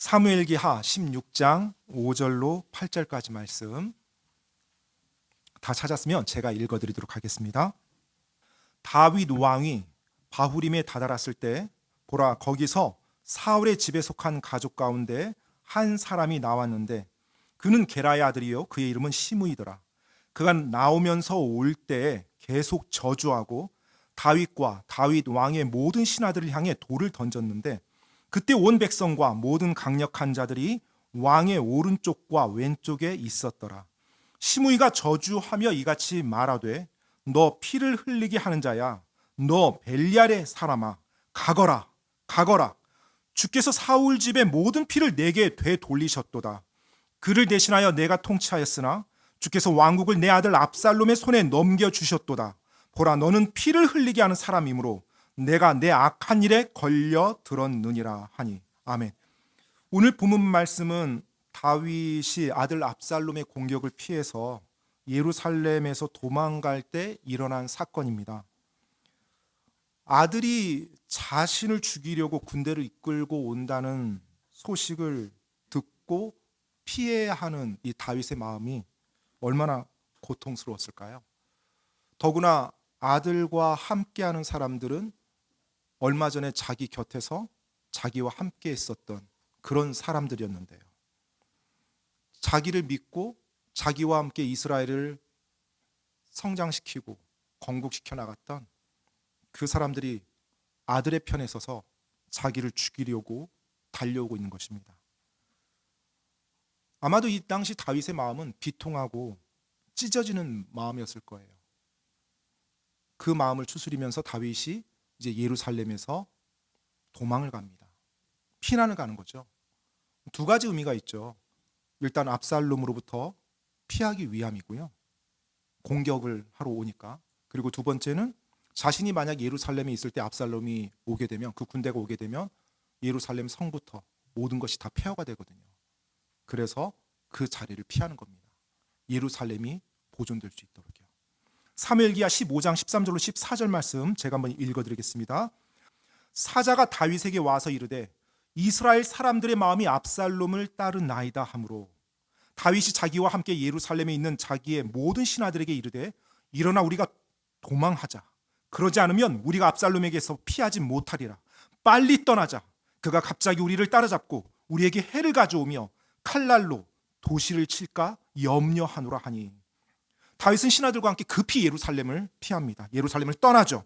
사무엘기하 16장 5절로 8절까지 말씀 다 찾았으면 제가 읽어드리도록 하겠습니다. 다윗 왕이 바후림에 다다랐을 때 보라, 거기서 사울의 집에 속한 가족 가운데 한 사람이 나왔는데 그는 게라의 아들이요 그의 이름은 시므이더라. 그가 나오면서 올 때에 계속 저주하고 다윗과 다윗 왕의 모든 신하들을 향해 돌을 던졌는데 그때 온 백성과 모든 강력한 자들이 왕의 오른쪽과 왼쪽에 있었더라. 시므이가 저주하며 이같이 말하되 너 피를 흘리게 하는 자야, 너 벨리알의 사람아, 가거라 가거라. 주께서 사울 집의 모든 피를 내게 되돌리셨도다. 그를 대신하여 내가 통치하였으나 주께서 왕국을 내 아들 압살롬의 손에 넘겨주셨도다. 보라, 너는 피를 흘리게 하는 사람이므로 내가 내 악한 일에 걸려 들었느니라 하니. 아멘. 오늘 본문 말씀은 다윗이 아들 압살롬의 공격을 피해서 예루살렘에서 도망갈 때 일어난 사건입니다. 아들이 자신을 죽이려고 군대를 이끌고 온다는 소식을 듣고 피해야 하는 이 다윗의 마음이 얼마나 고통스러웠을까요? 더구나 아들과 함께하는 사람들은 얼마 전에 자기 곁에서 자기와 함께 있었던 그런 사람들이었는데요. 자기를 믿고 자기와 함께 이스라엘을 성장시키고 건국시켜 나갔던 그 사람들이 아들의 편에 서서 자기를 죽이려고 달려오고 있는 것입니다. 아마도 이 당시 다윗의 마음은 비통하고 찢어지는 마음이었을 거예요. 그 마음을 추스리면서 다윗이 이제 예루살렘에서 도망을 갑니다. 피난을 가는 거죠. 두 가지 의미가 있죠. 일단 압살롬으로부터 피하기 위함이고요. 공격을 하러 오니까. 그리고 두 번째는 자신이 만약 예루살렘에 있을 때 압살롬이 오게 되면, 그 군대가 오게 되면 예루살렘 성부터 모든 것이 다 폐허가 되거든요. 그래서 그 자리를 피하는 겁니다. 예루살렘이 보존될 수 있도록요. 사무엘기하 15장 13절로 14절 말씀 제가 한번 읽어드리겠습니다. 사자가 다윗에게 와서 이르되 이스라엘 사람들의 마음이 압살롬을 따르나이다 하므로 다윗이 자기와 함께 예루살렘에 있는 자기의 모든 신하들에게 이르되 일어나 우리가 도망하자. 그러지 않으면 우리가 압살롬에게서 피하지 못하리라. 빨리 떠나자. 그가 갑자기 우리를 따라잡고 우리에게 해를 가져오며 칼날로 도시를 칠까 염려하노라 하니. 다윗은 신하들과 함께 급히 예루살렘을 피합니다. 예루살렘을 떠나죠.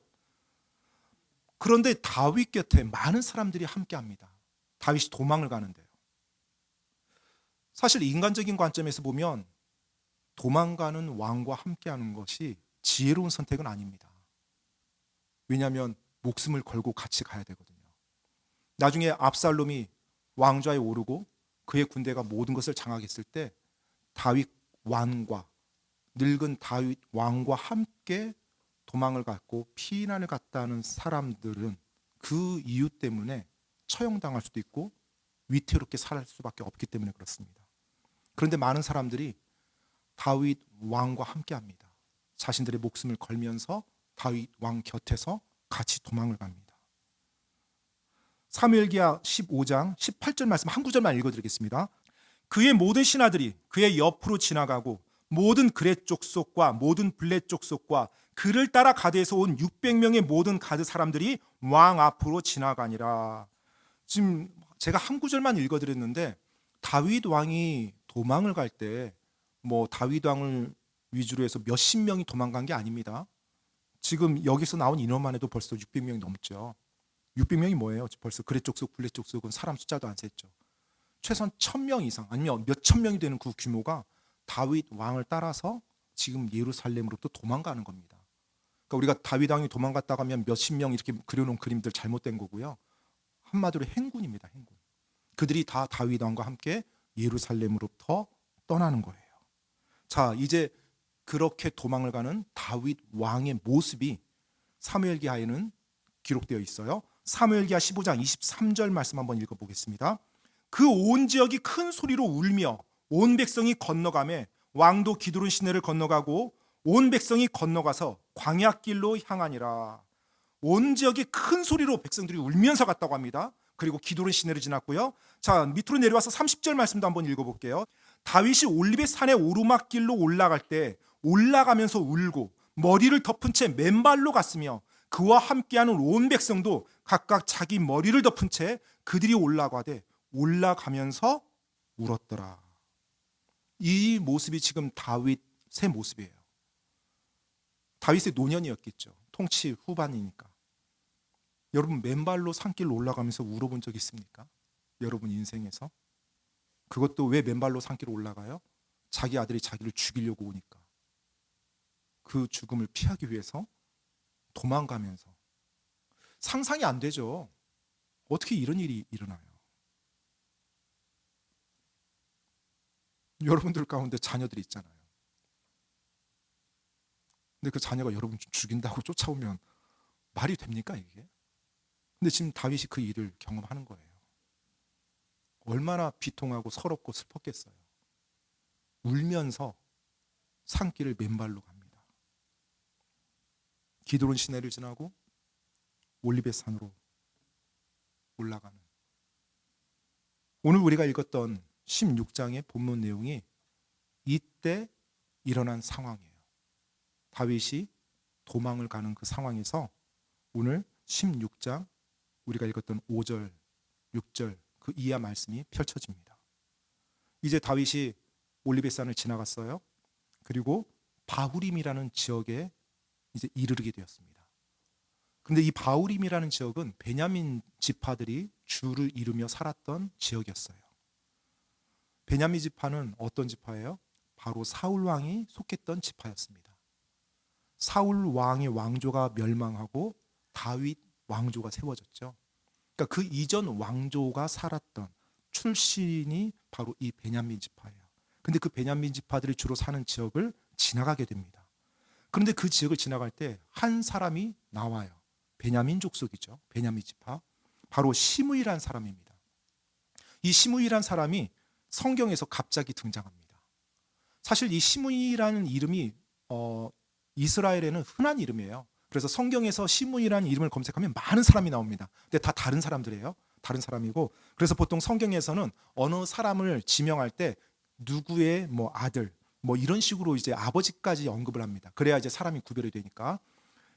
그런데 다윗 곁에 많은 사람들이 함께합니다. 다윗이 도망을 가는데요. 사실 인간적인 관점에서 보면 도망가는 왕과 함께하는 것이 지혜로운 선택은 아닙니다. 왜냐하면 목숨을 걸고 같이 가야 되거든요. 나중에 압살롬이 왕좌에 오르고 그의 군대가 모든 것을 장악했을 때 다윗 왕과 늙은 다윗 왕과 함께 도망을 갔고 피난을 갔다는 사람들은 그 이유 때문에 처형당할 수도 있고 위태롭게 살 수밖에 없기 때문에 그렇습니다. 그런데 많은 사람들이 다윗 왕과 함께합니다. 자신들의 목숨을 걸면서 다윗 왕 곁에서 같이 도망을 갑니다. 사무엘기하 15장 18절 말씀 한 구절만 읽어드리겠습니다. 그의 모든 신하들이 그의 옆으로 지나가고 모든 그렛 족속과 모든 블렛 족속과 그를 따라 가드에서 온 600명의 모든 가드 사람들이 왕 앞으로 지나가니라. 지금 제가 한 구절만 읽어드렸는데 다윗 왕이 도망을 갈 때 다윗 왕을 위주로 해서 몇십 명이 도망간 게 아닙니다. 지금 여기서 나온 인원만 해도 벌써 600명이 넘죠. 600명이 뭐예요? 벌써 그렛 족속, 블렛 족속은 사람 숫자도 안 셌죠. 최소한 1000명 이상 아니면 몇천 명이 되는 그 규모가 다윗 왕을 따라서 지금 예루살렘으로부터 도망가는 겁니다. 그러니까 우리가 다윗 왕이 도망갔다가 하면 몇십 명 이렇게 그려놓은 그림들 잘못된 거고요. 한마디로 행군입니다. 행군. 그들이 다 다윗 왕과 함께 예루살렘으로부터 떠나는 거예요. 자, 이제 그렇게 도망을 가는 다윗 왕의 모습이 사무엘기하에는 기록되어 있어요. 사무엘기하 15장 23절 말씀 한번 읽어보겠습니다. 그 온 지역이 큰 소리로 울며 온 백성이 건너가매 왕도 기드론 시내를 건너가고 온 백성이 건너가서 광야길로 향하니라. 온 지역이 큰 소리로 백성들이 울면서 갔다고 합니다. 그리고 기도는 시내를 지났고요. 자, 밑으로 내려와서 30절 말씀도 한번 읽어볼게요. 다윗이 올리벳 산의 오르막길로 올라갈 때 올라가면서 울고 머리를 덮은 채 맨발로 갔으며 그와 함께하는 온 백성도 각각 자기 머리를 덮은 채 그들이 올라가되 올라가면서 울었더라. 이 모습이 지금 다윗의 모습이에요. 다윗의 노년이었겠죠. 통치 후반이니까. 여러분 맨발로 산길로 올라가면서 울어본 적 있습니까? 여러분 인생에서? 그것도 왜 맨발로 산길로 올라가요? 자기 아들이 자기를 죽이려고 오니까. 그 죽음을 피하기 위해서 도망가면서. 상상이 안 되죠. 어떻게 이런 일이 일어나요? 여러분들 가운데 자녀들이 있잖아요. 근데 그 자녀가 여러분 죽인다고 쫓아오면 말이 됩니까 이게? 근데 지금 다윗이 그 일을 경험하는 거예요. 얼마나 비통하고 서럽고 슬펐겠어요. 울면서 산길을 맨발로 갑니다. 기드론 시내를 지나고 올리벳 산으로 올라가는. 오늘 우리가 읽었던 16장의 본문 내용이 이때 일어난 상황이에요. 다윗이 도망을 가는 그 상황에서 오늘 16장 우리가 읽었던 5절, 6절 그 이하 말씀이 펼쳐집니다. 이제 다윗이 올리벳산을 지나갔어요. 그리고 바후림이라는 지역에 이제 이르게 되었습니다. 그런데 이 바후림이라는 지역은 베냐민 지파들이 주를 이루며 살았던 지역이었어요. 베냐민 지파는 어떤 지파예요? 바로 사울 왕이 속했던 지파였습니다. 사울 왕의 왕조가 멸망하고 다윗 왕조가 세워졌죠. 그러니까 그 이전 왕조가 살았던 출신이 바로 이 베냐민 지파예요. 근데 그 베냐민 지파들이 주로 사는 지역을 지나가게 됩니다. 그런데 그 지역을 지나갈 때 한 사람이 나와요. 베냐민 족속이죠. 베냐민 지파. 바로 시므이란 사람입니다. 이 시므이란 사람이 성경에서 갑자기 등장합니다. 사실 이 시므이라는 이름이 이스라엘에는 흔한 이름이에요. 그래서 성경에서 시므이라는 이름을 검색하면 많은 사람이 나옵니다. 근데 다 다른 사람들이에요. 다른 사람이고, 그래서 보통 성경에서는 어느 사람을 지명할 때 누구의 뭐 아들 뭐 이런 식으로 이제 아버지까지 언급을 합니다. 그래야 이제 사람이 구별이 되니까.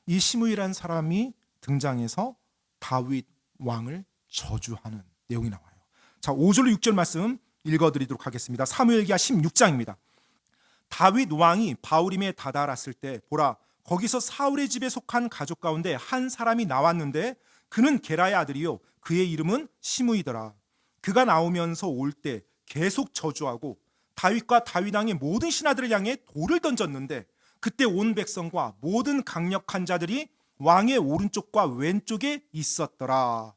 이 시므이라는 사람이 등장해서 다윗 왕을 저주하는 내용이 나와요. 자, 5절로 6절 말씀 읽어드리도록 하겠습니다. 사무엘기하 16장입니다. 다윗 왕이 바후림에 다다랐을 때 보라, 거기서 사울의 집에 속한 가족 가운데 한 사람이 나왔는데 그는 게라의 아들이요 그의 이름은 시므이더라. 그가 나오면서 올 때 계속 저주하고 다윗과 다윗 왕의 모든 신하들을 향해 돌을 던졌는데 그때 온 백성과 모든 강력한 자들이 왕의 오른쪽과 왼쪽에 있었더라.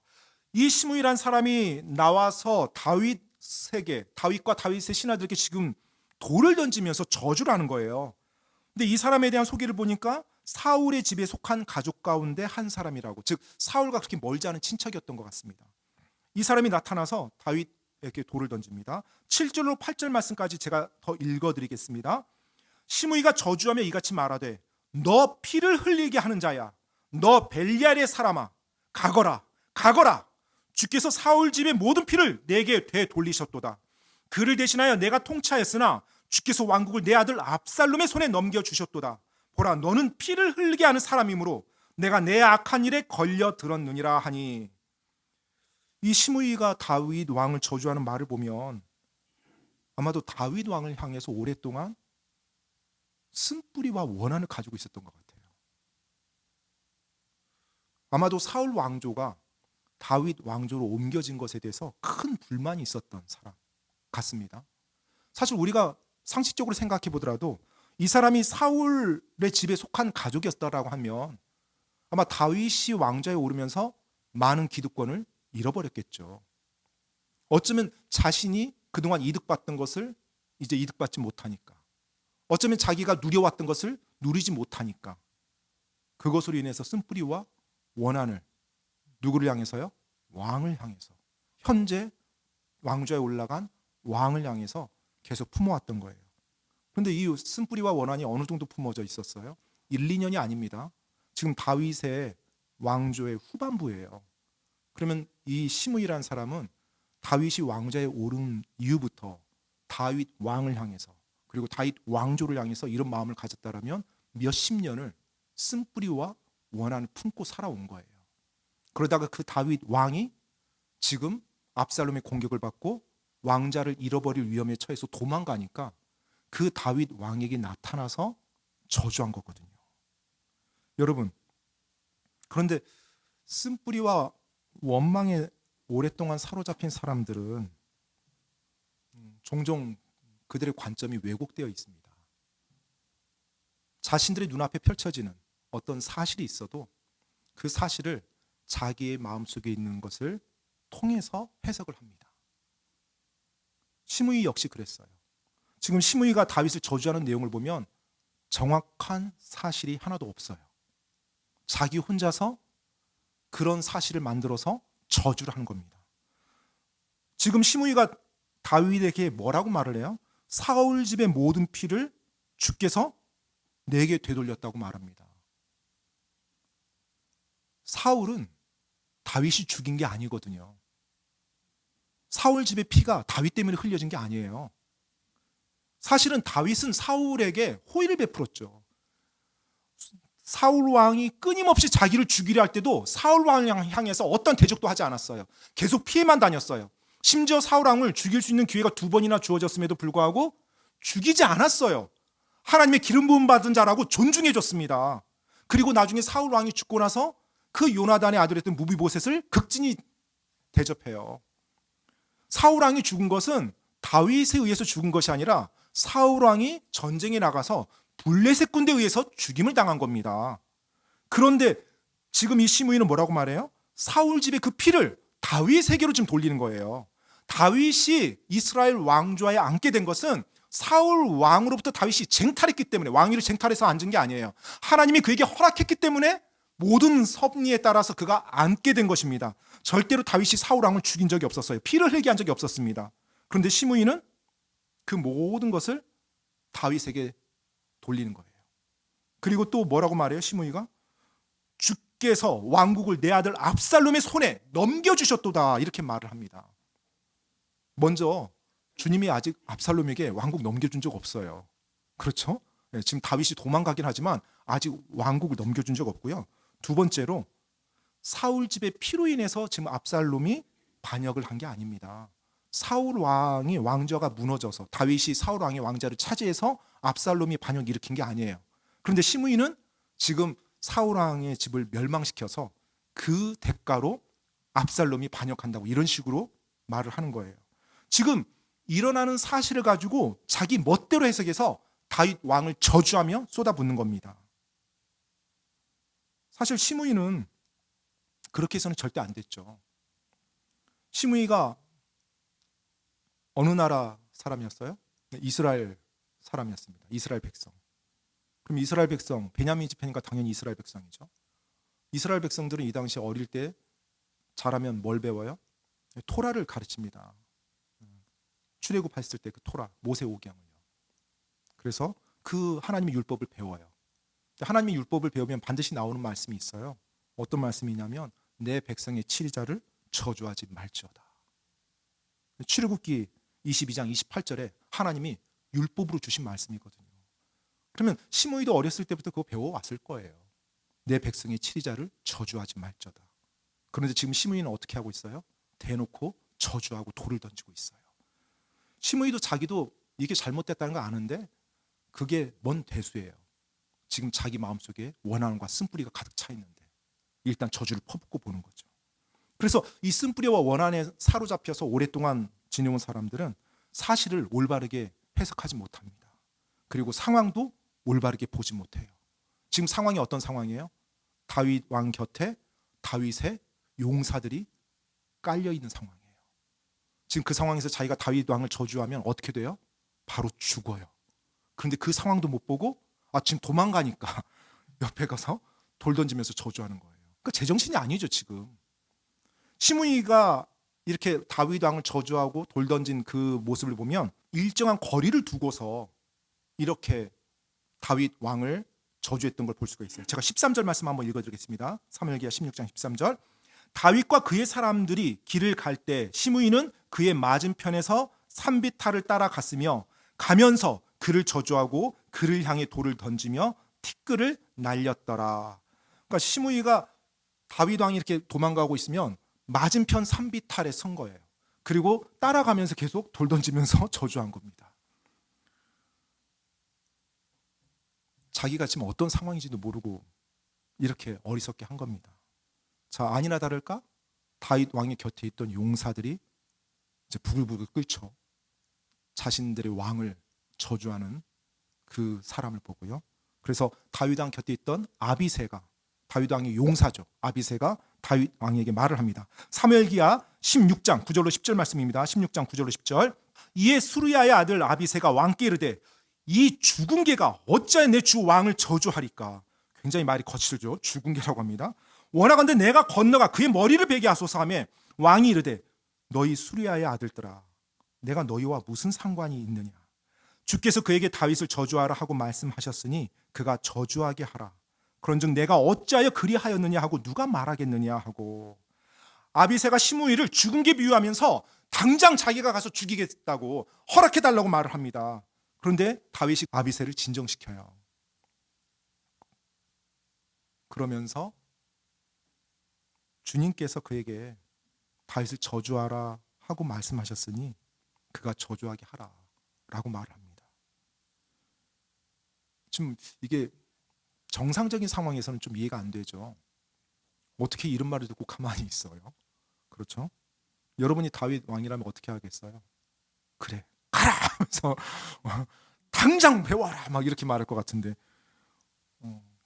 이 시므이란 사람이 나와서 다윗과 다윗의 신하들에게 지금 돌을 던지면서 저주를 하는 거예요. 근데 이 사람에 대한 소개를 보니까 사울의 집에 속한 가족 가운데 한 사람이라고, 즉 사울과 그렇게 멀지 않은 친척이었던 것 같습니다. 이 사람이 나타나서 다윗에게 돌을 던집니다. 7절로 8절 말씀까지 제가 더 읽어드리겠습니다. 시므이가 저주하며 이같이 말하되 너 피를 흘리게 하는 자야, 너 벨리알의 사람아, 가거라 가거라. 주께서 사울 집의 모든 피를 내게 되돌리셨도다. 그를 대신하여 내가 통치하였으나 주께서 왕국을 내 아들 압살롬의 손에 넘겨주셨도다. 보라, 너는 피를 흘리게 하는 사람이므로 내가 내 악한 일에 걸려들었느니라 하니. 이 시므이가 다윗 왕을 저주하는 말을 보면 아마도 다윗 왕을 향해서 오랫동안 쓴뿌리와 원한을 가지고 있었던 것 같아요. 아마도 사울 왕조가 다윗 왕조로 옮겨진 것에 대해서 큰 불만이 있었던 사람 같습니다. 사실 우리가 상식적으로 생각해 보더라도 이 사람이 사울의 집에 속한 가족이었다라고 하면 아마 다윗이 왕좌에 오르면서 많은 기득권을 잃어버렸겠죠. 어쩌면 자신이 그동안 이득받던 것을 이제 이득받지 못하니까, 어쩌면 자기가 누려왔던 것을 누리지 못하니까 그것으로 인해서 쓴뿌리와 원한을 누구를 향해서요? 왕을 향해서, 현재 왕좌에 올라간 왕을 향해서 계속 품어왔던 거예요. 그런데 이 쓴뿌리와 원한이 어느 정도 품어져 있었어요? 1, 2년이 아닙니다. 지금 다윗의 왕조의 후반부예요. 그러면 이 시므이라는 사람은 다윗이 왕좌에 오른 이후부터 다윗 왕을 향해서 그리고 다윗 왕조를 향해서 이런 마음을 가졌다라면 몇십 년을 쓴뿌리와 원한을 품고 살아온 거예요. 그러다가 그 다윗 왕이 지금 압살롬의 공격을 받고 왕자를 잃어버릴 위험에 처해서 도망가니까 그 다윗 왕에게 나타나서 저주한 거거든요. 여러분, 그런데 쓴뿌리와 원망에 오랫동안 사로잡힌 사람들은 종종 그들의 관점이 왜곡되어 있습니다. 자신들의 눈앞에 펼쳐지는 어떤 사실이 있어도 그 사실을 자기의 마음속에 있는 것을 통해서 해석을 합니다. 시므이 역시 그랬어요. 지금 시므이가 다윗을 저주하는 내용을 보면 정확한 사실이 하나도 없어요. 자기 혼자서 그런 사실을 만들어서 저주를 하는 겁니다. 지금 시므이가 다윗에게 뭐라고 말을 해요? 사울 집의 모든 피를 주께서 내게 되돌렸다고 말합니다. 사울은 다윗이 죽인 게 아니거든요. 사울 집의 피가 다윗 때문에 흘려진 게 아니에요. 사실은 다윗은 사울에게 호의를 베풀었죠. 사울 왕이 끊임없이 자기를 죽이려 할 때도 사울 왕을 향해서 어떤 대적도 하지 않았어요. 계속 피해만 다녔어요. 심지어 사울 왕을 죽일 수 있는 기회가 2번이나 주어졌음에도 불구하고 죽이지 않았어요. 하나님의 기름 부음 받은 자라고 존중해 줬습니다. 그리고 나중에 사울 왕이 죽고 나서 그 요나단의 아들이었던 무비보셋을 극진히 대접해요. 사울 왕이 죽은 것은 다윗에 의해서 죽은 것이 아니라 사울 왕이 전쟁에 나가서 블레셋 군대에 의해서 죽임을 당한 겁니다. 그런데 지금 이 시므이는 뭐라고 말해요? 사울 집의 그 피를 다윗에게로 지금 돌리는 거예요. 다윗이 이스라엘 왕좌에 앉게 된 것은 사울 왕으로부터 다윗이 쟁탈했기 때문에, 왕위를 쟁탈해서 앉은 게 아니에요. 하나님이 그에게 허락했기 때문에 모든 섭리에 따라서 그가 앉게 된 것입니다. 절대로 다윗이 사울 왕을 죽인 적이 없었어요. 피를 흘리게 한 적이 없었습니다. 그런데 시므이는 그 모든 것을 다윗에게 돌리는 거예요. 그리고 또 뭐라고 말해요? 시므이가 주께서 왕국을 내 아들 압살롬의 손에 넘겨주셨도다, 이렇게 말을 합니다. 먼저 주님이 아직 압살롬에게 왕국 넘겨준 적 없어요. 그렇죠? 네, 지금 다윗이 도망가긴 하지만 아직 왕국을 넘겨준 적 없고요. 두 번째로 사울 집의 피로 인해서 지금 압살롬이 반역을 한 게 아닙니다. 사울 왕이 왕좌가 무너져서 다윗이 사울 왕의 왕자를 차지해서 압살롬이 반역 일으킨 게 아니에요. 그런데 시므이는 지금 사울 왕의 집을 멸망시켜서 그 대가로 압살롬이 반역한다고 이런 식으로 말을 하는 거예요. 지금 일어나는 사실을 가지고 자기 멋대로 해석해서 다윗 왕을 저주하며 쏟아붓는 겁니다. 사실 시므이는 그렇게 해서는 절대 안 됐죠. 시므이가 어느 나라 사람이었어요? 이스라엘 사람이었습니다. 이스라엘 백성. 그럼 이스라엘 백성, 베냐민 지파니까 당연히 이스라엘 백성이죠. 이스라엘 백성들은 이 당시 어릴 때 자라면 뭘 배워요? 토라를 가르칩니다. 출애굽했을 때 그 토라, 모세오경을요. 그래서 그 하나님의 율법을 배워요. 하나님의 율법을 배우면 반드시 나오는 말씀이 있어요. 어떤 말씀이냐면 내 백성의 치리자를 저주하지 말지어다. 출애굽기 22장 28절에 하나님이 율법으로 주신 말씀이거든요. 그러면 시므이도 어렸을 때부터 그거 배워왔을 거예요. 내 백성의 치리자를 저주하지 말지어다. 그런데 지금 시므이는 어떻게 하고 있어요? 대놓고 저주하고 돌을 던지고 있어요. 시므이도 자기도 이게 잘못됐다는 거 아는데 그게 뭔 대수예요. 지금 자기 마음속에 원한과 쓴뿌리가 가득 차 있는데 일단 저주를 퍼붓고 보는 거죠. 그래서 이 쓴뿌리와 원한에 사로잡혀서 오랫동안 지내온 사람들은 사실을 올바르게 해석하지 못합니다. 그리고 상황도 올바르게 보지 못해요. 지금 상황이 어떤 상황이에요? 다윗 왕 곁에 다윗의 용사들이 깔려 있는 상황이에요. 지금 그 상황에서 자기가 다윗 왕을 저주하면 어떻게 돼요? 바로 죽어요. 그런데 그 상황도 못 보고 지금 도망가니까 옆에 가서 돌 던지면서 저주하는 거예요. 그러니까 제정신이 아니죠 지금. 시므이가 이렇게 다윗 왕을 저주하고 돌 던진 그 모습을 보면 일정한 거리를 두고서 이렇게 다윗 왕을 저주했던 걸 볼 수가 있어요. 제가 13절 말씀 한번 읽어드리겠습니다. 사무엘기하 16장 13절. 다윗과 그의 사람들이 길을 갈 때 시므이는 그의 맞은편에서 산비탈을 따라갔으며 가면서 그를 저주하고 그를 향해 돌을 던지며 티끌을 날렸더라. 그러니까 시므이가 다윗 왕이 이렇게 도망가고 있으면 맞은편 산비탈에 선 거예요. 그리고 따라가면서 계속 돌 던지면서 저주한 겁니다. 자기가 지금 어떤 상황인지도 모르고 이렇게 어리석게 한 겁니다. 자, 아니나 다를까 다윗 왕의 곁에 있던 용사들이 이제 부글부글 끓죠. 자신들의 왕을 저주하는 그 사람을 보고요. 그래서 다윗 왕 곁에 있던 아비새가, 다윗 왕의 용사죠. 아비새가 다윗 왕에게 말을 합니다. 사무엘기하 16장 9절로 10절 말씀입니다. 16장 9절로 10절. 이에 수르야의 아들 아비새가 왕께 이르되 이 죽은 개가 어찌하여 내 주 왕을 저주하리까. 굉장히 말이 거칠죠. 죽은 개라고 합니다. 원하건대 내가 건너가 그의 머리를 베게 하소서 하며 왕이 이르되 너희 수르야의 아들들아 내가 너희와 무슨 상관이 있느냐. 주께서 그에게 다윗을 저주하라 하고 말씀하셨으니 그가 저주하게 하라. 그런즉 내가 어찌하여 그리하였느냐 하고 누가 말하겠느냐 하고. 아비새가 시므이를 죽은 개 비유하면서 당장 자기가 가서 죽이겠다고 허락해달라고 말을 합니다. 그런데 다윗이 아비새를 진정시켜요. 그러면서 주님께서 그에게 다윗을 저주하라 하고 말씀하셨으니 그가 저주하게 하라 라고 말을 합니다. 지금 이게 정상적인 상황에서는 좀 이해가 안 되죠. 어떻게 이런 말을 듣고 가만히 있어요? 그렇죠? 여러분이 다윗 왕이라면 어떻게 하겠어요? 그래 가라 하면서 당장 배워라 막 이렇게 말할 것 같은데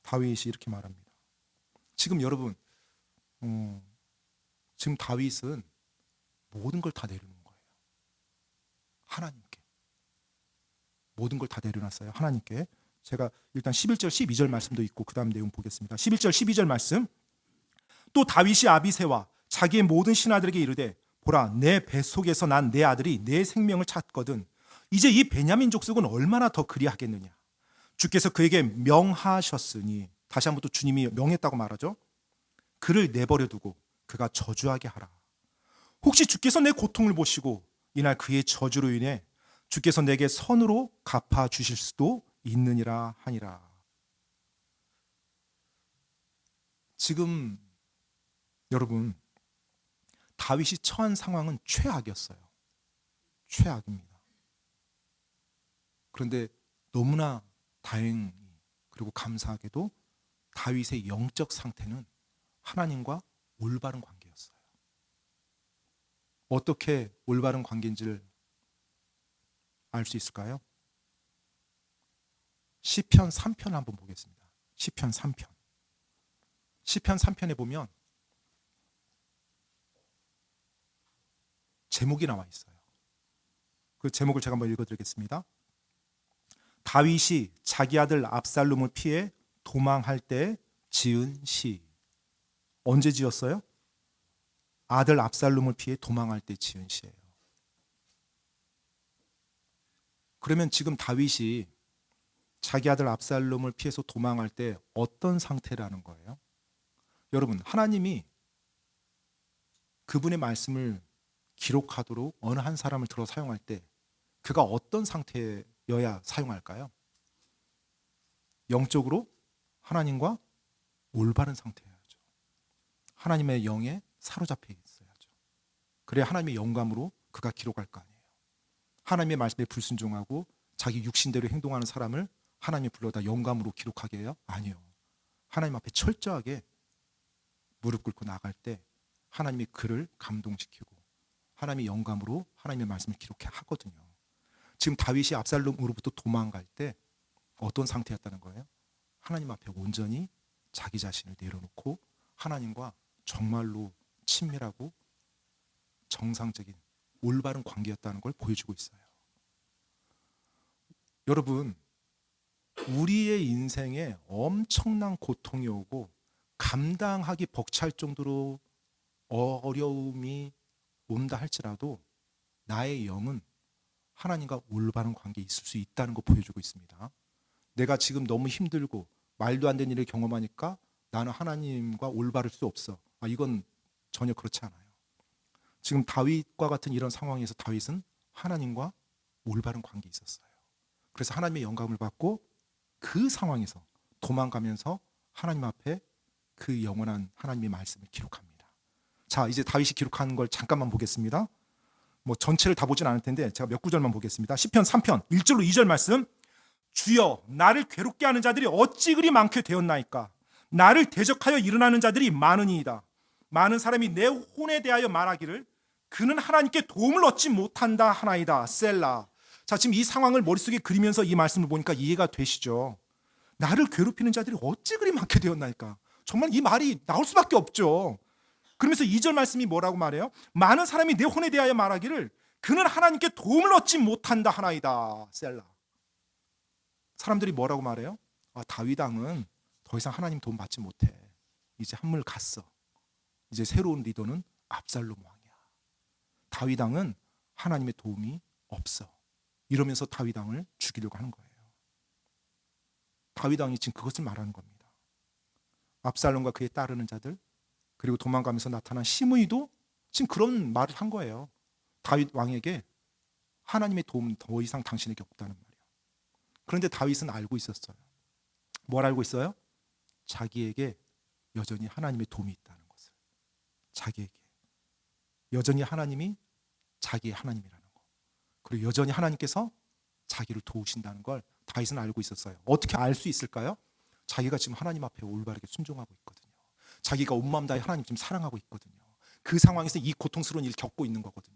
다윗이 이렇게 말합니다. 지금 여러분 지금 다윗은 모든 걸 다 내려놓은 거예요. 하나님께 모든 걸 다 내려놨어요. 하나님께. 제가 일단 11절 12절 말씀도 있고 그 다음 내용 보겠습니다. 11절 12절 말씀. 또 다윗이 아비새와 자기의 모든 신하들에게 이르되 보라 내 뱃속에서 난 내 아들이 내 생명을 찾거든 이제 이 베냐민 족속은 얼마나 더 그리하겠느냐. 주께서 그에게 명하셨으니, 다시 한번 또 주님이 명했다고 말하죠. 그를 내버려 두고 그가 저주하게 하라. 혹시 주께서 내 고통을 보시고 이날 그의 저주로 인해 주께서 내게 선으로 갚아 주실 수도 있느니라 하니라. 지금 여러분 다윗이 처한 상황은 최악이었어요. 최악입니다. 그런데 너무나 다행히 그리고 감사하게도 다윗의 영적 상태는 하나님과 올바른 관계였어요. 어떻게 올바른 관계인지를 알 수 있을까요? 시편 3편 한번 보겠습니다. 시편 3편. 시편 3편에 보면 제목이 나와 있어요. 그 제목을 제가 한번 읽어드리겠습니다. 다윗이 자기 아들 압살롬을 피해 도망할 때 지은 시. 언제 지었어요? 아들 압살롬을 피해 도망할 때 지은 시예요. 그러면 지금 다윗이 자기 아들 압살롬을 피해서 도망할 때 어떤 상태라는 거예요? 여러분, 하나님이 그분의 말씀을 기록하도록 어느 한 사람을 들어 사용할 때 그가 어떤 상태여야 사용할까요? 영적으로 하나님과 올바른 상태여야죠. 하나님의 영에 사로잡혀 있어야죠. 그래야 하나님의 영감으로 그가 기록할 거 아니에요. 하나님의 말씀에 불순종하고 자기 육신대로 행동하는 사람을 하나님이 불러다 영감으로 기록하게 해요? 아니요. 하나님 앞에 철저하게 무릎 꿇고 나갈 때 하나님이 그를 감동시키고 하나님의 영감으로 하나님의 말씀을 기록해 하거든요. 지금 다윗이 압살롬으로부터 도망갈 때 어떤 상태였다는 거예요? 하나님 앞에 온전히 자기 자신을 내려놓고 하나님과 정말로 친밀하고 정상적인 올바른 관계였다는 걸 보여주고 있어요. 여러분, 우리의 인생에 엄청난 고통이 오고 감당하기 벅찰 정도로 어려움이 온다 할지라도 나의 영은 하나님과 올바른 관계에 있을 수 있다는 거 보여주고 있습니다. 내가 지금 너무 힘들고 말도 안 되는 일을 경험하니까 나는 하나님과 올바를 수 없어. 이건 전혀 그렇지 않아요. 지금 다윗과 같은 이런 상황에서 다윗은 하나님과 올바른 관계에 있었어요. 그래서 하나님의 영감을 받고 그 상황에서 도망가면서 하나님 앞에 그 영원한 하나님의 말씀을 기록합니다. 자, 이제 다윗이 기록한 걸 잠깐만 보겠습니다. 뭐 전체를 다 보진 않을 텐데 제가 몇 구절만 보겠습니다. 시편 3편 1절로 2절 말씀. 주여, 나를 괴롭게 하는 자들이 어찌 그리 많게 되었나이까. 나를 대적하여 일어나는 자들이 많으니이다. 많은 사람이 내 혼에 대하여 말하기를 그는 하나님께 도움을 얻지 못한다 하나이다. 셀라. 자, 지금 이 상황을 머릿속에 그리면서 이 말씀을 보니까 이해가 되시죠? 나를 괴롭히는 자들이 어찌 그리 많게 되었나이까. 정말 이 말이 나올 수밖에 없죠. 그러면서 2절 말씀이 뭐라고 말해요? 많은 사람이 내 혼에 대하여 말하기를 그는 하나님께 도움을 얻지 못한다 하나이다. 셀라. 사람들이 뭐라고 말해요? 다윗 왕은 더 이상 하나님 도움 받지 못해. 이제 한물 갔어. 이제 새로운 리더는 압살롬 왕이야. 다윗 왕은 하나님의 도움이 없어. 이러면서 다윗 왕을 죽이려고 하는 거예요. 다윗 왕이 지금 그것을 말하는 겁니다. 압살롬과 그에 따르는 자들, 그리고 도망가면서 나타난 시므이도 지금 그런 말을 한 거예요. 다윗 왕에게 하나님의 도움은 더 이상 당신에게 없다는 말이에요. 그런데 다윗은 알고 있었어요. 뭘 알고 있어요? 자기에게 여전히 하나님의 도움이 있다는 것을. 자기에게 여전히 하나님이 자기의 하나님이라는 거, 그리고 여전히 하나님께서 자기를 도우신다는 걸 다윗은 알고 있었어요. 어떻게 알 수 있을까요? 자기가 지금 하나님 앞에 올바르게 순종하고 있거든요. 자기가 온 마음 다해 하나님 지금 사랑하고 있거든요. 그 상황에서 이 고통스러운 일을 겪고 있는 거거든요.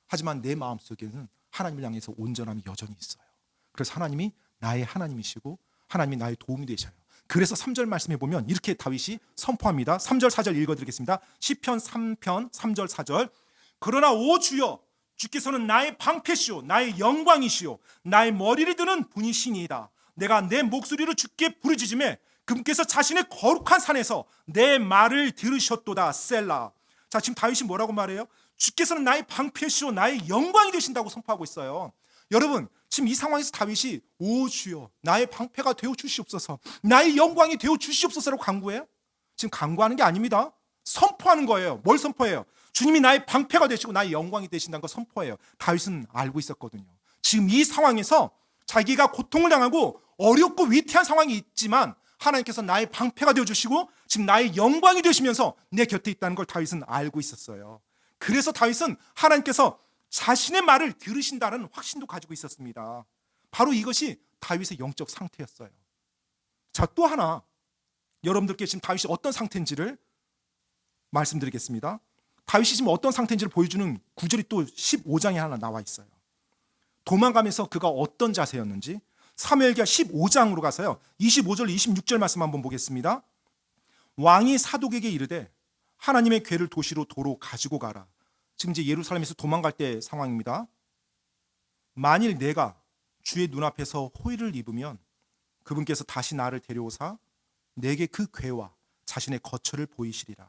하지만 내 마음속에는 하나님을 향해서 온전함이 여전히 있어요. 그래서 하나님이 나의 하나님이시고 하나님이 나의 도움이 되셔요. 그래서 3절 말씀해 보면 이렇게 다윗이 선포합니다. 3절 4절 읽어드리겠습니다. 시편 3편 3절 4절. 그러나 오 주여, 주께서는 나의 방패시오 나의 영광이시오 나의 머리를 드는 분이시니이다. 내가 내 목소리로 주께 부르짖음에 그분께서 자신의 거룩한 산에서 내 말을 들으셨도다. 셀라. 자, 지금 다윗이 뭐라고 말해요? 주께서는 나의 방패시오 나의 영광이 되신다고 선포하고 있어요. 여러분, 지금 이 상황에서 다윗이 오 주여, 나의 방패가 되어 주시옵소서, 나의 영광이 되어 주시옵소서라고 간구해요? 지금 간구하는 게 아닙니다. 선포하는 거예요. 뭘 선포해요? 주님이 나의 방패가 되시고 나의 영광이 되신다는 걸 선포해요. 다윗은 알고 있었거든요. 지금 이 상황에서 자기가 고통을 당하고 어렵고 위태한 상황이 있지만 하나님께서 나의 방패가 되어주시고 지금 나의 영광이 되시면서 내 곁에 있다는 걸 다윗은 알고 있었어요. 그래서 다윗은 하나님께서 자신의 말을 들으신다는 확신도 가지고 있었습니다. 바로 이것이 다윗의 영적 상태였어요. 자, 또 하나 여러분들께 지금 다윗이 어떤 상태인지를 말씀드리겠습니다. 다윗이 지금 어떤 상태인지를 보여주는 구절이 또 15장에 하나 나와 있어요. 도망가면서 그가 어떤 자세였는지 사무엘기하 15장으로 가서요 25절 26절 말씀 한번 보겠습니다. 왕이 사독에게 이르되 하나님의 궤를 도시로 도로 가지고 가라. 지금 이제 예루살렘에서 도망갈 때 상황입니다. 만일 내가 주의 눈앞에서 호의를 입으면 그분께서 다시 나를 데려오사 내게 그 궤와 자신의 거처를 보이시리라.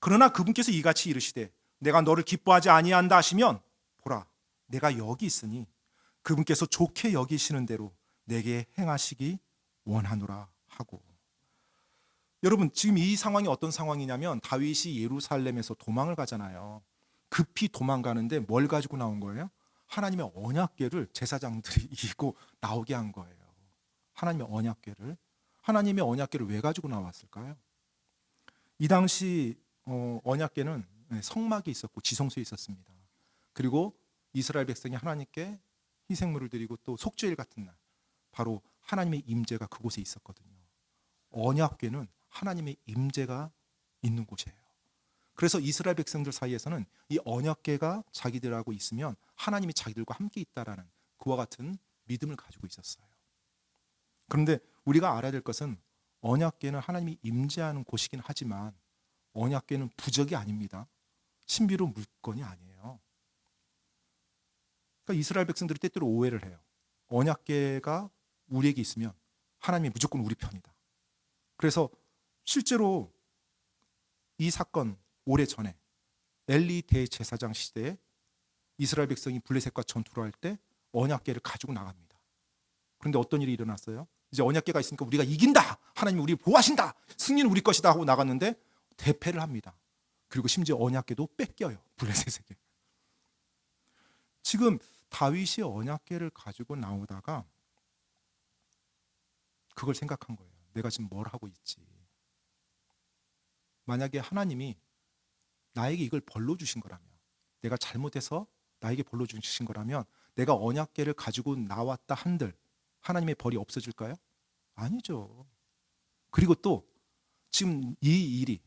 그러나 그분께서 이같이 이르시되 내가 너를 기뻐하지 아니한다 하시면 보라, 내가 여기 있으니 그분께서 좋게 여기시는 대로 내게 행하시기 원하노라 하고. 여러분, 지금 이 상황이 어떤 상황이냐면 다윗이 예루살렘에서 도망을 가잖아요. 급히 도망가는데 뭘 가지고 나온 거예요? 하나님의 언약궤를 제사장들이 이고 나오게 한 거예요. 하나님의 언약궤를. 하나님의 언약궤를 왜 가지고 나왔을까요? 이 당시 언약궤는 성막에 있었고 지성소에 있었습니다. 그리고 이스라엘 백성이 하나님께 희생물을 드리고 또 속죄일 같은 날 바로 하나님의 임재가 그곳에 있었거든요. 언약궤는 하나님의 임재가 있는 곳이에요. 그래서 이스라엘 백성들 사이에서는 이 언약궤가 자기들하고 있으면 하나님이 자기들과 함께 있다라는 그와 같은 믿음을 가지고 있었어요. 그런데 우리가 알아야 될 것은 언약궤는 하나님이 임재하는 곳이긴 하지만 언약궤는 부적이 아닙니다. 신비로운 물건이 아니에요. 그러니까 이스라엘 백성들이 때때로 오해를 해요. 언약궤가 우리에게 있으면 하나님이 무조건 우리 편이다. 그래서 실제로 이 사건 오래전에 엘리 대제사장 시대에 이스라엘 백성이 블레셋과 전투를 할 때 언약궤를 가지고 나갑니다. 그런데 어떤 일이 일어났어요? 이제 언약궤가 있으니까 우리가 이긴다, 하나님이 우리 보호하신다, 승리는 우리 것이다 하고 나갔는데 대패를 합니다. 그리고 심지어 언약궤도 뺏겨요. 블레셋에게. 지금 다윗이 언약궤를 가지고 나오다가 그걸 생각한 거예요. 내가 지금 뭘 하고 있지? 만약에 하나님이 나에게 이걸 벌로 주신 거라면, 내가 잘못해서 나에게 벌로 주신 거라면 내가 언약궤를 가지고 나왔다 한들 하나님의 벌이 없어질까요? 아니죠. 그리고 또 지금 이 일이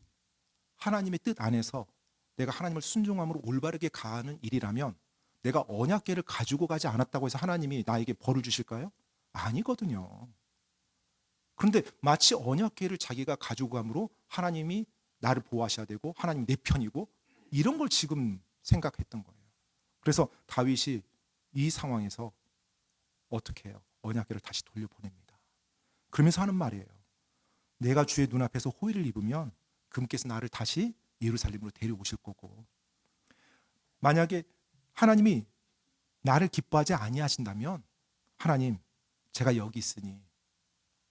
하나님의 뜻 안에서 내가 하나님을 순종함으로 올바르게 가는 일이라면 내가 언약궤를 가지고 가지 않았다고 해서 하나님이 나에게 벌을 주실까요? 아니거든요. 그런데 마치 언약궤를 자기가 가지고 감으로 하나님이 나를 보호하셔야 되고 하나님 내 편이고 이런 걸 지금 생각했던 거예요. 그래서 다윗이 이 상황에서 어떻게 해요? 언약궤를 다시 돌려보냅니다. 그러면서 하는 말이에요. 내가 주의 눈앞에서 호의를 입으면 그분께서 나를 다시 예루살렘으로 데려오실 거고, 만약에 하나님이 나를 기뻐하지 아니하신다면 하나님, 제가 여기 있으니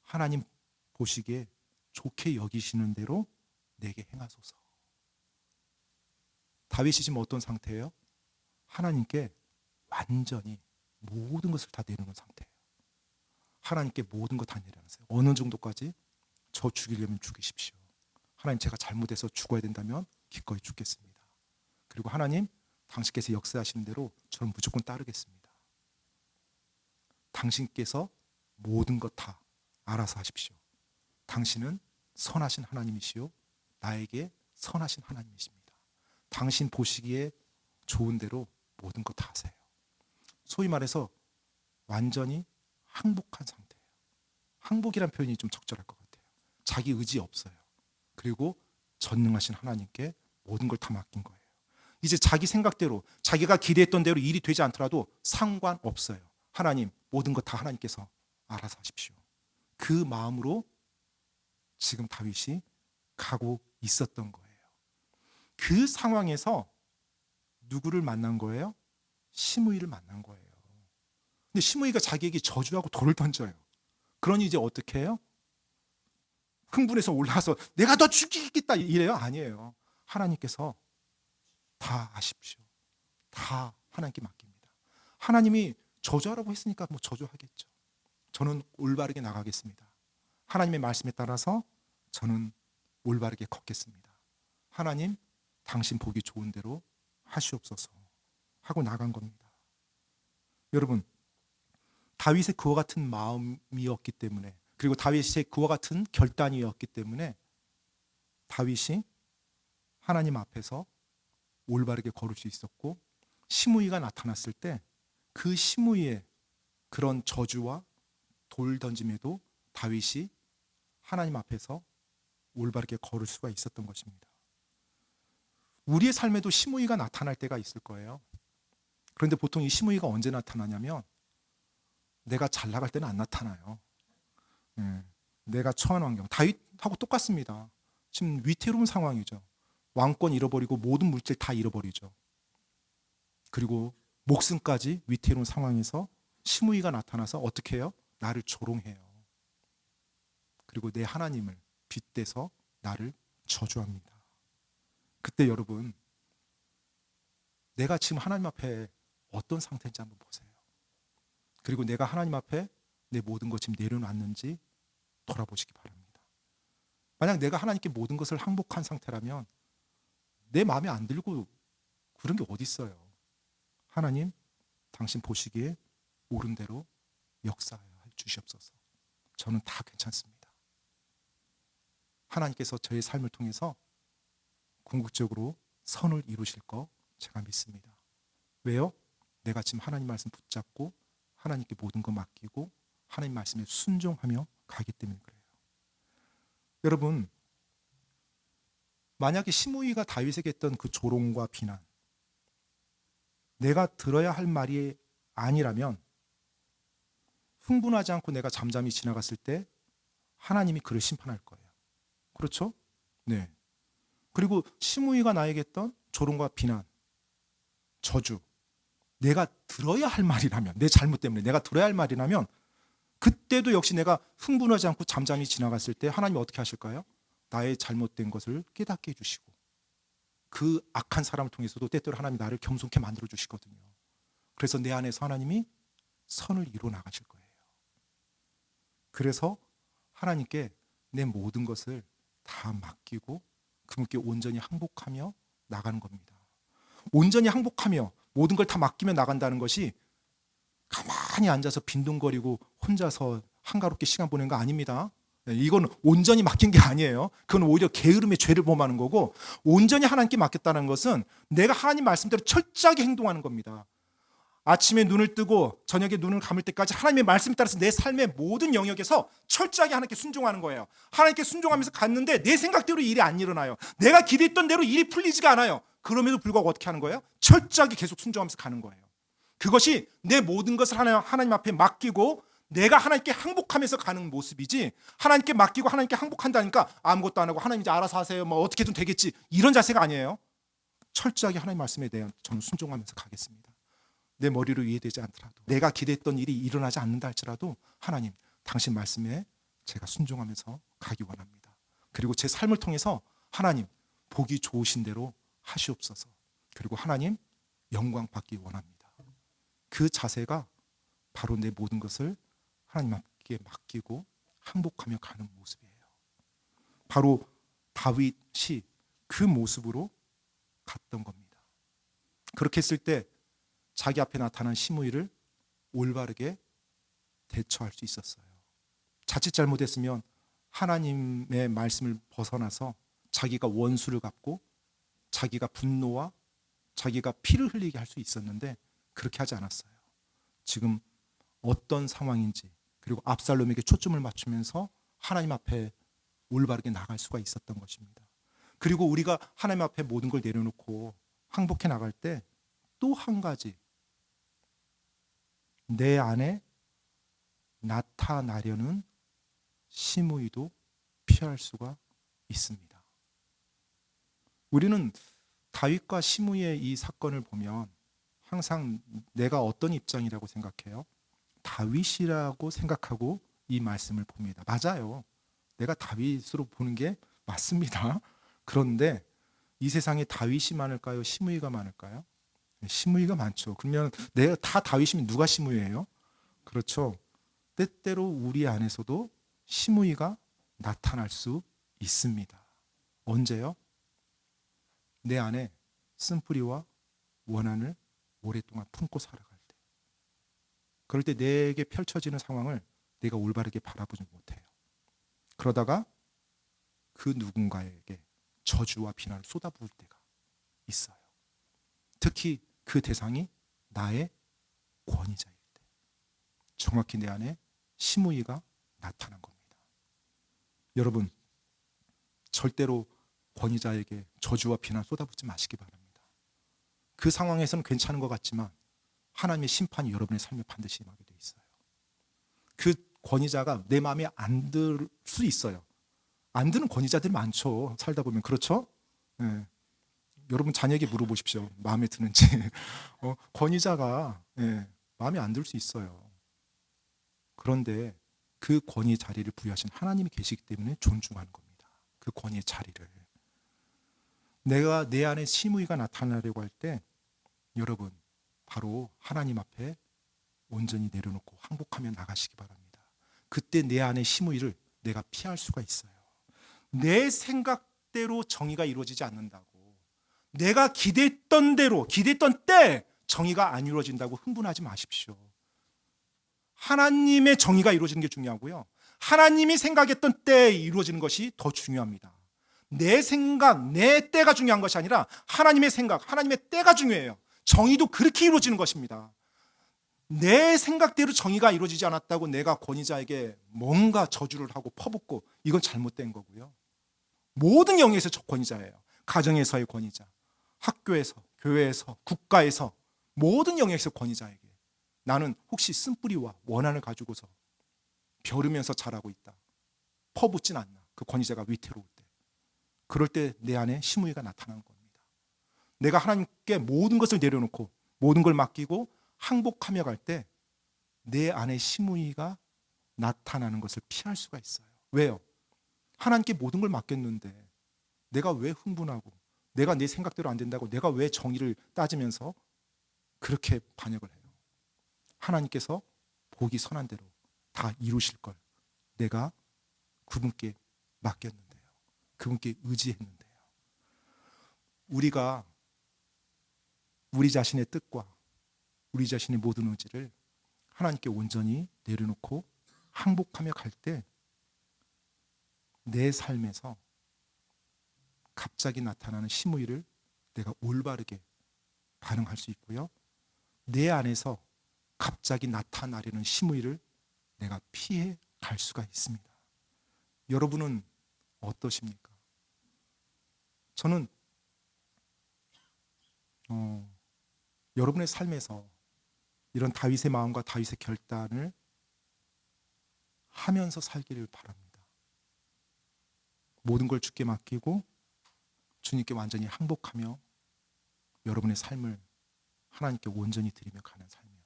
하나님 보시기에 좋게 여기시는 대로 내게 행하소서. 다윗이 지금 어떤 상태예요? 하나님께 완전히 모든 것을 다 내려놓은 상태예요. 하나님께 모든 것 다 내려놓으세요. 어느 정도까지? 저 죽이려면 죽이십시오. 하나님, 제가 잘못해서 죽어야 된다면 기꺼이 죽겠습니다. 그리고 하나님, 당신께서 역사하시는 대로 저는 무조건 따르겠습니다. 당신께서 모든 것 다 알아서 하십시오. 당신은 선하신 하나님이시요 나에게 선하신 하나님이십니다. 당신 보시기에 좋은 대로 모든 것 다 하세요. 소위 말해서 완전히 항복한 상태예요. 항복이란 표현이 좀 적절할 것 같아요. 자기 의지 없어요. 그리고 전능하신 하나님께 모든 걸 다 맡긴 거예요. 이제 자기 생각대로, 자기가 기대했던 대로 일이 되지 않더라도 상관없어요. 하나님, 모든 것 다 하나님께서 알아서 하십시오. 그 마음으로 지금 다윗이 가고 있었던 거예요. 그 상황에서 누구를 만난 거예요? 시므이를 만난 거예요. 근데 시므이가 자기에게 저주하고 돌을 던져요. 그러니 이제 어떻게 해요? 흥분해서 올라와서 내가 너 죽이겠다 이래요? 아니에요. 하나님께서 다 아십시오. 다 하나님께 맡깁니다. 하나님이 저주하라고 했으니까 뭐 저주하겠죠. 저는 올바르게 나가겠습니다. 하나님의 말씀에 따라서 저는 올바르게 걷겠습니다. 하나님, 당신 보기 좋은 대로 하시옵소서 하고 나간 겁니다. 여러분, 다윗의 그와 같은 마음이었기 때문에, 그리고 다윗의 그와 같은 결단이었기 때문에 다윗이 하나님 앞에서 올바르게 걸을 수 있었고, 시므이가 나타났을 때 그 시므이의 그런 저주와 돌 던짐에도 다윗이 하나님 앞에서 올바르게 걸을 수가 있었던 것입니다. 우리의 삶에도 시므이가 나타날 때가 있을 거예요. 그런데 보통 이 시므이가 언제 나타나냐면 내가 잘 나갈 때는 안 나타나요. 내가 처한 환경, 다윗하고 똑같습니다. 지금 위태로운 상황이죠. 왕권 잃어버리고 모든 물질 다 잃어버리죠. 그리고 목숨까지 위태로운 상황에서 시므이가 나타나서 어떻게 해요? 나를 조롱해요. 그리고 내 하나님을 빗대서 나를 저주합니다. 그때 여러분, 내가 지금 하나님 앞에 어떤 상태인지 한번 보세요. 그리고 내가 하나님 앞에 내 모든 것 지금 내려놨는지 돌아보시기 바랍니다. 만약 내가 하나님께 모든 것을 항복한 상태라면 내 마음에 안 들고 그런 게 어디 있어요. 하나님, 당신 보시기에 옳은 대로 역사하여 주시옵소서. 저는 다 괜찮습니다. 하나님께서 저의 삶을 통해서 궁극적으로 선을 이루실 거 제가 믿습니다. 왜요? 내가 지금 하나님 말씀 붙잡고 하나님께 모든 거 맡기고 하나님 말씀에 순종하며 가기 때문에 그래요. 여러분, 만약에 시므이가 다윗에게 했던 그 조롱과 비난, 내가 들어야 할 말이 아니라면 흥분하지 않고 내가 잠잠히 지나갔을 때 하나님이 그를 심판할 거예요. 그렇죠? 네. 그리고 시므이가 나에게 했던 조롱과 비난, 저주, 내가 들어야 할 말이라면, 내 잘못 때문에 내가 들어야 할 말이라면 그때도 역시 내가 흥분하지 않고 잠잠히 지나갔을 때 하나님이 어떻게 하실까요? 나의 잘못된 것을 깨닫게 해주시고 그 악한 사람을 통해서도 때때로 하나님이 나를 겸손케 만들어 주시거든요. 그래서 내 안에서 하나님이 선을 이루어 나가실 거예요. 그래서 하나님께 내 모든 것을 다 맡기고 그분께 온전히 항복하며 나가는 겁니다. 온전히 항복하며 모든 걸 다 맡기며 나간다는 것이 가만히 앉아서 빈둥거리고 혼자서 한가롭게 시간 보내는 거 아닙니다. 이건 온전히 맡긴 게 아니에요. 그건 오히려 게으름의 죄를 범하는 거고, 온전히 하나님께 맡겼다는 것은 내가 하나님 말씀대로 철저하게 행동하는 겁니다. 아침에 눈을 뜨고 저녁에 눈을 감을 때까지 하나님의 말씀에 따라서 내 삶의 모든 영역에서 철저하게 하나님께 순종하는 거예요. 하나님께 순종하면서 갔는데 내 생각대로 일이 안 일어나요. 내가 기대했던 대로 일이 풀리지가 않아요. 그럼에도 불구하고 어떻게 하는 거예요? 철저하게 계속 순종하면서 가는 거예요. 그것이 내 모든 것을 하나님 앞에 맡기고 내가 하나님께 항복하면서 가는 모습이지, 하나님께 맡기고 하나님께 항복한다니까 아무것도 안 하고 하나님 이제 알아서 하세요, 뭐 어떻게든 되겠지, 이런 자세가 아니에요. 철저하게 하나님 말씀에 대해 저는 순종하면서 가겠습니다. 내 머리로 이해되지 않더라도, 내가 기대했던 일이 일어나지 않는다 할지라도 하나님, 당신 말씀에 제가 순종하면서 가기 원합니다. 그리고 제 삶을 통해서 하나님 보기 좋으신 대로 하시옵소서. 그리고 하나님 영광 받기 원합니다. 그 자세가 바로 내 모든 것을 하나님께 맡기고 항복하며 가는 모습이에요. 바로 다윗이 그 모습으로 갔던 겁니다. 그렇게 했을 때 자기 앞에 나타난 시므이를 올바르게 대처할 수 있었어요. 자칫 잘못했으면 하나님의 말씀을 벗어나서 자기가 원수를 갚고 자기가 분노와 자기가 피를 흘리게 할 수 있었는데 그렇게 하지 않았어요. 지금 어떤 상황인지, 그리고 압살롬에게 초점을 맞추면서 하나님 앞에 올바르게 나갈 수가 있었던 것입니다. 그리고 우리가 하나님 앞에 모든 걸 내려놓고 항복해 나갈 때 또 한 가지, 내 안에 나타나려는 시므이도 피할 수가 있습니다. 우리는 다윗과 시므이의 이 사건을 보면 항상 내가 어떤 입장이라고 생각해요? 다윗이라고 생각하고 이 말씀을 봅니다. 맞아요. 내가 다윗으로 보는 게 맞습니다. 그런데 이 세상에 다윗이 많을까요? 시므이가 많을까요? 시므이가 많죠. 그러면 내가 다 다윗이면 누가 시므이예요? 그렇죠. 때때로 우리 안에서도 시므이가 나타날 수 있습니다. 언제요? 내 안에 쓴뿌리와 원한을 오랫동안 품고 살아갈 때. 그럴 때 내게 펼쳐지는 상황을 내가 올바르게 바라보지 못해요. 그러다가 그 누군가에게 저주와 비난을 쏟아부을 때가 있어요. 특히 그 대상이 나의 권위자일 때, 정확히 내 안에 시므이가 나타난 겁니다. 여러분, 절대로 권위자에게 저주와 비난 쏟아붓지 마시기 바랍니다. 그 상황에서는 괜찮은 것 같지만 하나님의 심판이 여러분의 삶에 반드시 임하게 돼 있어요. 그 권위자가 내 마음에 안 들 수 있어요. 안 드는 권위자들이 많죠. 살다 보면. 그렇죠? 네. 여러분 자녀에게 물어보십시오. 마음에 드는지. 권위자가 마음에 안 들 수 있어요. 그런데 그 권위 자리를 부여하신 하나님이 계시기 때문에 존중하는 겁니다. 그 권위의 자리를. 내가 내 안에 시므이가 나타나려고 할 때 여러분 바로 하나님 앞에 온전히 내려놓고 항복하며 나가시기 바랍니다. 그때 내 안에 시므이를 내가 피할 수가 있어요. 내 생각대로 정의가 이루어지지 않는다고, 내가 기대했던 대로, 기대했던 때 정의가 안 이루어진다고 흥분하지 마십시오. 하나님의 정의가 이루어지는 게 중요하고요, 하나님이 생각했던 때에 이루어지는 것이 더 중요합니다. 내 생각, 내 때가 중요한 것이 아니라 하나님의 생각, 하나님의 때가 중요해요. 정의도 그렇게 이루어지는 것입니다. 내 생각대로 정의가 이루어지지 않았다고 내가 권위자에게 뭔가 저주를 하고 퍼붓고, 이건 잘못된 거고요. 모든 영역에서 권위자예요. 가정에서의 권위자, 학교에서, 교회에서, 국가에서, 모든 영역에서 권위자에게 나는 혹시 쓴뿌리와 원한을 가지고서 벼르면서 자라고 있다, 퍼붓진 않나, 그 권위자가 위태로울 때. 그럴 때 내 안에 시므이가 나타나는 겁니다. 내가 하나님께 모든 것을 내려놓고 모든 걸 맡기고 항복하며 갈 때 내 안에 시므이가 나타나는 것을 피할 수가 있어요. 왜요? 하나님께 모든 걸 맡겼는데 내가 왜 흥분하고 내가 내 생각대로 안 된다고 내가 왜 정의를 따지면서 그렇게 반역을 해요. 하나님께서 보기 선한 대로 다 이루실 걸 내가 그분께 맡겼는데요. 그분께 의지했는데요. 우리가 우리 자신의 뜻과 우리 자신의 모든 의지를 하나님께 온전히 내려놓고 항복하며 갈 때 내 삶에서 갑자기 나타나는 심의를 내가 올바르게 반응할 수 있고요. 내 안에서 갑자기 나타나려는 심의를 내가 피해 갈 수가 있습니다. 여러분은 어떠십니까? 저는 여러분의 삶에서 이런 다윗의 마음과 다윗의 결단을 하면서 살기를 바랍니다. 모든 걸 주께 맡기고 주님께 완전히 항복하며 여러분의 삶을 하나님께 온전히 드리며 가는 삶이요.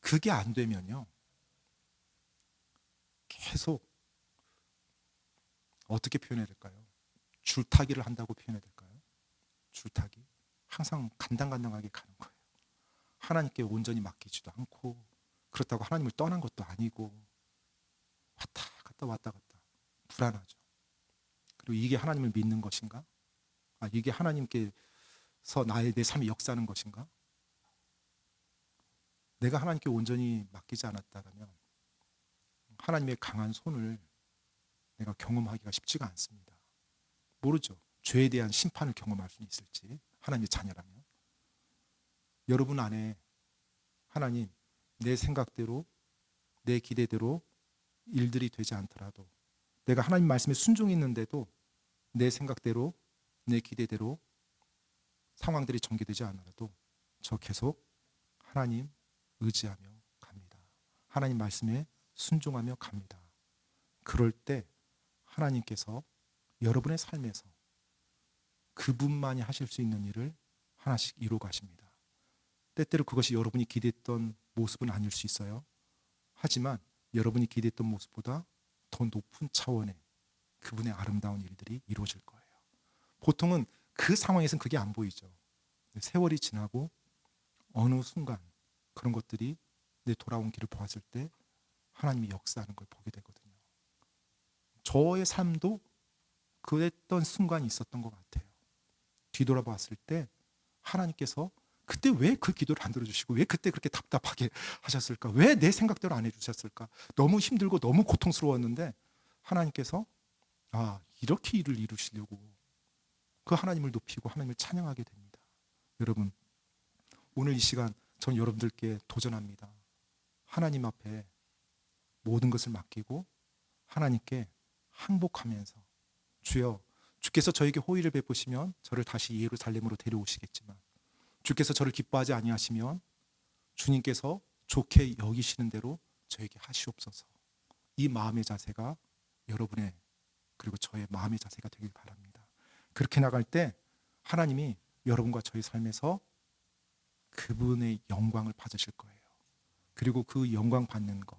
그게 안 되면요, 계속 어떻게 표현해야 될까요? 줄타기를 한다고 표현해야 될까요? 줄타기. 항상 간당간당하게 가는 거예요. 하나님께 온전히 맡기지도 않고, 그렇다고 하나님을 떠난 것도 아니고, 왔다 갔다 왔다 갔다 불안하죠. 그리고 이게 하나님을 믿는 것인가? 이게 하나님께서 내 삶에 역사하는 것인가? 내가 하나님께 온전히 맡기지 않았다면 하나님의 강한 손을 내가 경험하기가 쉽지가 않습니다. 모르죠. 죄에 대한 심판을 경험할 수 있을지, 하나님의 자녀라면. 여러분 안에 하나님, 내 생각대로, 내 기대대로 일들이 되지 않더라도, 내가 하나님 말씀에 순종했는데도 내 생각대로, 내 기대대로 상황들이 전개되지 않아도 저 계속 하나님 의지하며 갑니다. 하나님 말씀에 순종하며 갑니다. 그럴 때 하나님께서 여러분의 삶에서 그분만이 하실 수 있는 일을 하나씩 이루어 가십니다. 때때로 그것이 여러분이 기대했던 모습은 아닐 수 있어요. 하지만 여러분이 기대했던 모습보다 더 높은 차원의 그분의 아름다운 일들이 이루어질 거예요. 보통은 그 상황에서는 그게 안 보이죠. 세월이 지나고 어느 순간 그런 것들이 내 돌아온 길을 보았을 때 하나님이 역사하는 걸 보게 되거든요. 저의 삶도 그랬던 순간이 있었던 것 같아요. 뒤돌아봤을 때 하나님께서 그때 왜 그 기도를 안 들어주시고 왜 그때 그렇게 답답하게 하셨을까? 왜 내 생각대로 안 해주셨을까? 너무 힘들고 너무 고통스러웠는데 하나님께서 이렇게 일을 이루시려고 그 하나님을 높이고 하나님을 찬양하게 됩니다. 여러분, 오늘 이 시간 전 여러분들께 도전합니다. 하나님 앞에 모든 것을 맡기고 하나님께 항복하면서 주여, 주께서 저에게 호의를 베푸시면 저를 다시 예루살렘으로 데려오시겠지만 주께서 저를 기뻐하지 아니하시면 주님께서 좋게 여기시는 대로 저에게 하시옵소서. 이 마음의 자세가 여러분의 그리고 저의 마음의 자세가 되길 바랍니다. 그렇게 나갈 때 하나님이 여러분과 저의 삶에서 그분의 영광을 받으실 거예요. 그리고 그 영광 받는 것,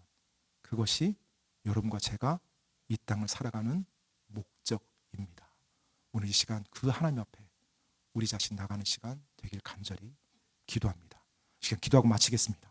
그것이 여러분과 제가 이 땅을 살아가는 목적입니다. 오늘 이 시간 그 하나님 앞에 우리 자신 나가는 시간 되길 간절히 기도합니다. 이 시간 기도하고 마치겠습니다.